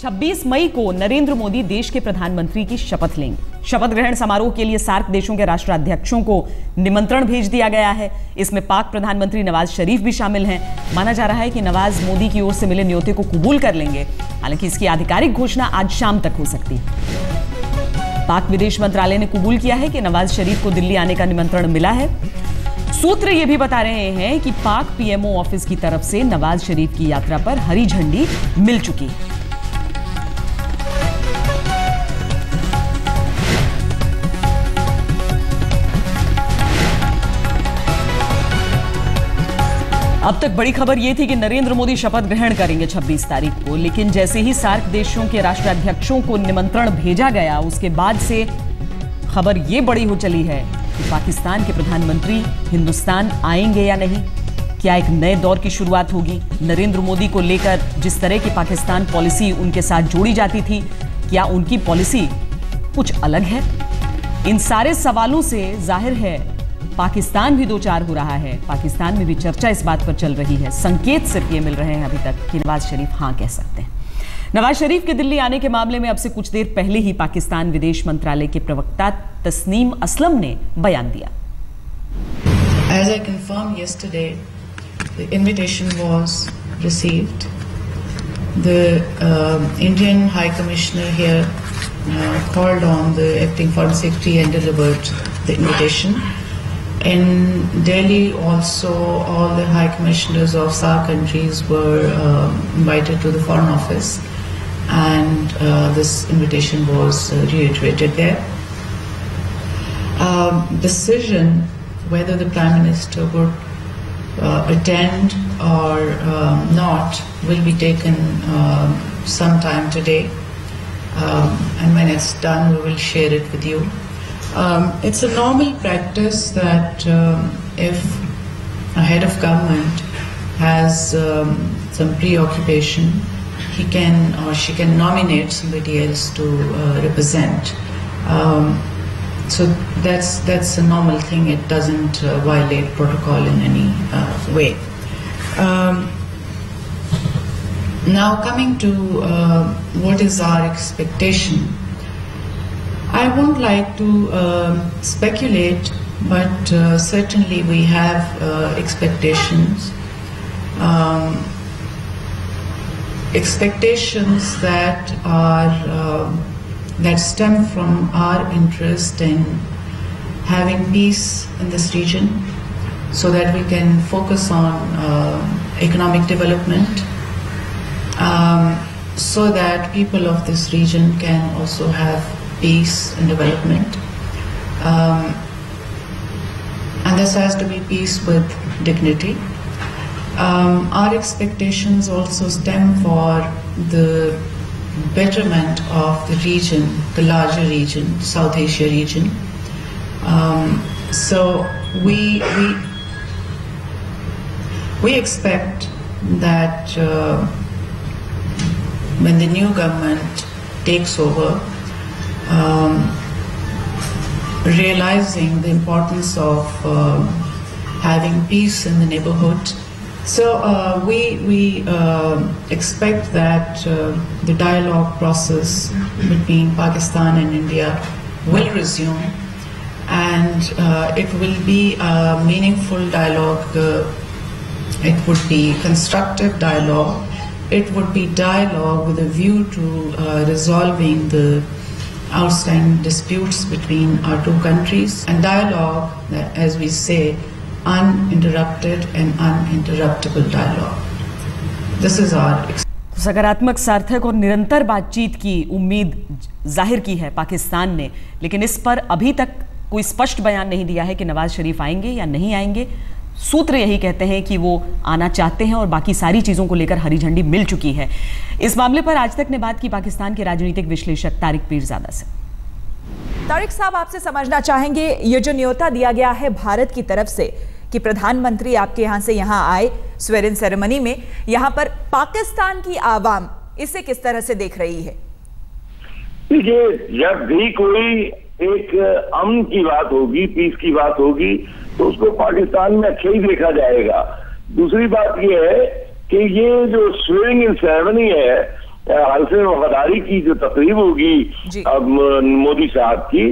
26 मई को नरेंद्र मोदी देश के प्रधानमंत्री की शपथ लेंगे। शपथ ग्रहण समारोह के लिए सार्क देशों के राष्ट्राध्यक्षों को निमंत्रण भेज दिया गया है। इसमें पाक प्रधानमंत्री नवाज शरीफ भी शामिल हैं। माना जा रहा है कि नवाज मोदी की ओर से मिले न्योते को कबूल कर लेंगे। हालांकि इसकी आधिकारिक घोषणा आज शाम तक हो सकती है। पाक विदेश मंत्रालय ने कबूल किया है कि नवाज शरीफ को दिल्ली आने का निमंत्रण मिला है। सूत्र यह भी बता रहे हैं कि पाक पीएमओ ऑफिस की तरफ से नवाज शरीफ की यात्रा पर हरी झंडी मिल चुकी है। अब तक बड़ी खबर यह थी कि नरेंद्र मोदी शपथ ग्रहण करेंगे 26 तारीख को, लेकिन जैसे ही सार्क देशों के राष्ट्राध्यक्षों को निमंत्रण भेजा गया उसके बाद से खबर यह बड़ी हो चली है कि पाकिस्तान के प्रधानमंत्री हिंदुस्तान आएंगे या नहीं। क्या एक नए दौर की शुरुआत होगी? नरेंद्र मोदी को लेकर जिस तरह की पाकिस्तान पॉलिसी उनके साथ जोड़ी जाती थी, क्या उनकी पॉलिसी कुछ अलग है? इन सारे सवालों से जाहिर है पाकिस्तान भी दो चार हो रहा है। पाकिस्तान में भी चर्चा इस बात पर चल रही है। संकेत सिर्फ ये मिल रहे हैं अभी तक कि नवाज शरीफ हां कह सकते हैं। नवाज शरीफ के दिल्ली आने के मामले में अब से कुछ देर पहले ही पाकिस्तान विदेश मंत्रालय के प्रवक्ता तस्नीम असलम ने बयान दिया। As I confirmed yesterday, the invitation was received. The Indian High Commissioner here called on the acting Foreign Secretary and delivered the invitation. In Delhi also, all the High Commissioners of SAARC countries were invited to the Foreign Office, and this invitation was reiterated there. Decision whether the Prime Minister would attend or not will be taken sometime today, and when it's done we will share it with you. It's a normal practice that if a head of government has some preoccupation, he can or she can nominate somebody else to represent. So that's a normal thing. It doesn't violate protocol in any way. Now coming to what is our expectation. I won't like to speculate, but certainly we have expectations. Expectations that are that stem from our interest in having peace in this region, so that we can focus on economic development, so that people of this region can also have peace and development, and this has to be peace with dignity. Our expectations also stem for the betterment of the region, the larger region, South Asia region. So we expect that when the new government takes over, realizing the importance of having peace in the neighborhood. So we expect that the dialogue process between Pakistan and India will resume, and it will be a meaningful dialogue. It would be constructive dialogue. It would be dialogue with a view to resolving the outstanding disputes between our two countries, and dialogue that, as we say, uninterrupted and uninterruptible dialogue. This is our सकारात्मक, सार्थक और निरंतर बातचीत की उम्मीद जाहिर की है पाकिस्तान ने, लेकिन इस पर अभी तक कोई स्पष्ट बयान नहीं दिया है कि नवाज शरीफ आएंगे या नहीं आएंगे। सूत्र यही कहते हैं कि वो आना चाहते हैं और बाकी सारी चीजों को लेकर हरी झंडी मिल चुकी है। इस मामले पर आज तक ने बात की पाकिस्तान के राजनीतिक विश्लेषक तारिक पीरजादा से। तारिक साहब, आपसे समझना चाहेंगे ये जो न्योता दिया गया है भारत की तरफ से कि प्रधानमंत्री आपके यहां से यहां आए स्वेरिंग सेरेमनी में, यहां पर पाकिस्तान की आवाम इसे किस तरह से देख रही है? देखिए, जब भी कोई एक अमन की बात होगी, पीस की बात होगी, तो उसको पाकिस्तान में अच्छा ही देखा जाएगा। दूसरी बात यह है कि ये जो स्वेरिंग इन सेरेमनी है हाल से वफादारी की जो तकरीब होगी अब मोदी साहब की,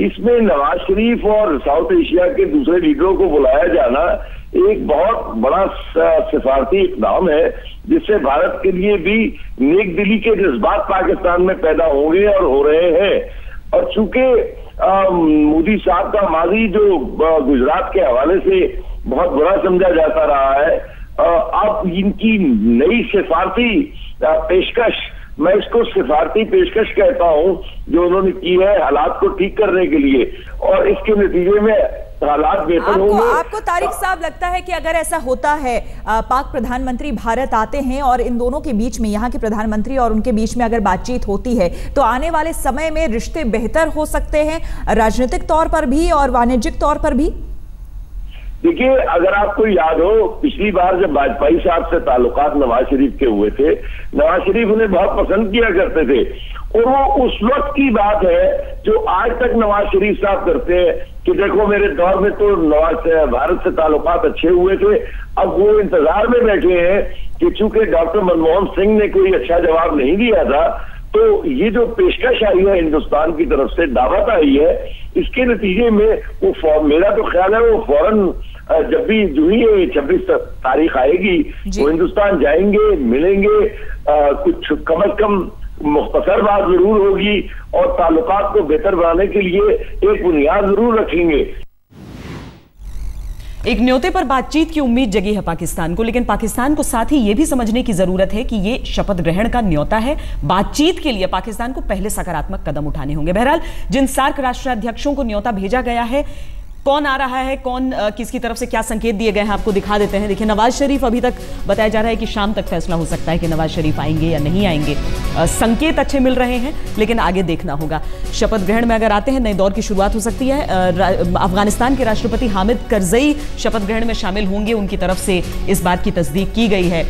इसमें नवाज शरीफ और साउथ एशिया के दूसरे लीडरों को बुलाया जाना एक बहुत बड़ा सिफारती इक़दाम है, जिससे भारत के लिए भी नेक दिली के जज्बात पाकिस्तान में पैदा होंगे और हो रहे हैं। और चूंकि मोदी साहब का माजी जो गुजरात के हवाले से बहुत बुरा समझा जाता रहा है, अब इनकी नई सिफारती पेशकश, मैं इसको सिफारती पेशकश कहता हूं, जो उन्होंने की है हालात को ठीक करने के लिए, और इसके नतीजे में हालात बेहतर होंगे। आपको तारिक साहब लगता है कि अगर ऐसा होता है, पाक प्रधानमंत्री भारत आते हैं और इन दोनों के बीच में, यहाँ के प्रधानमंत्री और उनके बीच में अगर बातचीत होती है, तो आने वाले समय में रिश्ते बेहतर हो सकते हैं, राजनीतिक तौर पर भी और वाणिज्यिक तौर पर भी? देखिए, अगर आपको याद हो, पिछली बार जब वाजपेयी साहब से ताल्लुकात नवाज शरीफ के हुए थे, नवाज शरीफ उन्हें बहुत पसंद किया करते थे, और वो उस वक्त की बात है जो आज तक नवाज शरीफ साहब करते हैं कि देखो मेरे दौर में तो भारत से ताल्लुकात अच्छे हुए थे। अब वो इंतजार में बैठे हैं कि चूंकि डॉक्टर मनमोहन सिंह ने कोई अच्छा जवाब नहीं दिया था, तो ये जो पेशकश आई है हिंदुस्तान की तरफ से, दावत आई है, इसके नतीजे में वो मेरा तो ख्याल है वो फौरन जब भी जो ही 26 तारीख आएगी वो हिंदुस्तान जाएंगे, मिलेंगे, कुछ कम से कम मुख्तसर बात जरूर होगी और ताल्लुकात को बेहतर बनाने के लिए एक बुनियाद जरूर रखेंगे। एक न्योते पर बातचीत की उम्मीद जगी है पाकिस्तान को, लेकिन पाकिस्तान को साथ ही यह भी समझने की जरूरत है कि यह शपथ ग्रहण का न्योता है। बातचीत के लिए पाकिस्तान को पहले सकारात्मक कदम उठाने होंगे। बहरहाल जिन सार्क राष्ट्राध्यक्षों को न्योता भेजा गया है, कौन आ रहा है, कौन किसकी तरफ से क्या संकेत दिए गए हैं, आपको दिखा देते हैं। देखिए, नवाज शरीफ, अभी तक बताया जा रहा है कि शाम तक फैसला हो सकता है कि नवाज शरीफ आएंगे या नहीं आएंगे। संकेत अच्छे मिल रहे हैं, लेकिन आगे देखना होगा। शपथ ग्रहण में अगर आते हैं, नए दौर की शुरुआत हो सकती है। अफगानिस्तान के राष्ट्रपति हामिद करजई शपथ ग्रहण में शामिल होंगे। उनकी तरफ से इस बात की तस्दीक की गई है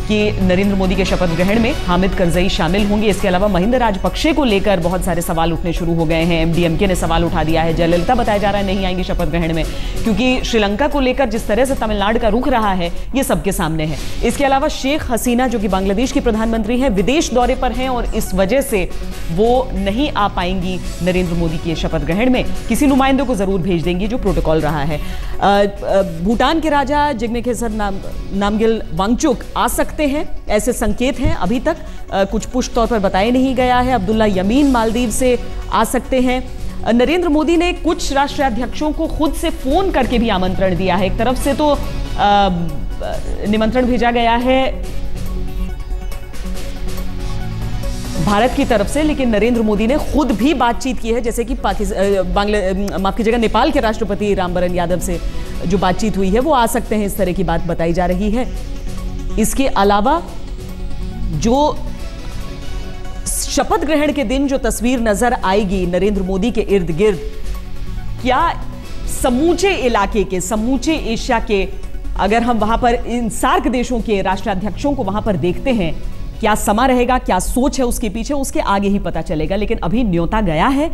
कि नरेंद्र मोदी के शपथ ग्रहण में हामिद करजई शामिल होंगे। इसके अलावा महिंदा राजपक्षे को लेकर बहुत सारे सवाल उठने शुरू हो गए हैं। एमडीएमके ने सवाल उठा दिया है। जयललिता बताया जा रहा है नहीं आएंगे शपथ ग्रहण में, क्योंकि श्रीलंका को लेकर जिस तरह से तमिलनाडु का रुख रहा है, ये सबके सामने है। इसके अलावा शेख हसीना, जो कि बांग्लादेश की प्रधानमंत्री हैं, विदेश दौरे पर हैं और इस वजह से वो नहीं आ पाएंगी नरेंद्र मोदी के शपथ ग्रहण में। किसी नुमाइंदों को जरूर भेज देंगी, जो प्रोटोकॉल रहा है। भूटान के राजा जिग्मे खेसर नामग्यल वांगचुक आ सकते हैं, ऐसे संकेत हैं। अभी तक कुछ पुष्ट तौर पर बताया नहीं गया है। अब्दुल्ला यमीन मालदीव से आ सकते हैं। नरेंद्र मोदी ने कुछ राष्ट्राध्यक्षों को खुद से फोन करके भी आमंत्रण दिया है। एक तरफ से तो निमंत्रण भेजा गया है भारत की तरफ से, लेकिन नरेंद्र मोदी ने खुद भी बातचीत की है, जैसे कि माफ कीजिएगा, नेपाल के राष्ट्रपति रामवरण यादव से जो बातचीत हुई है, वो आ सकते हैं, इस तरह की बात बताई जा रही है। इसके अलावा जो शपथ ग्रहण के दिन जो तस्वीर नजर आएगी नरेंद्र मोदी के इर्द गिर्द, क्या समूचे इलाके के, समूचे एशिया के, अगर हम वहां पर इन सार्क देशों के राष्ट्राध्यक्षों को वहां पर देखते हैं, क्या समा रहेगा, क्या सोच है उसके पीछे, उसके आगे ही पता चलेगा। लेकिन अभी न्योता गया है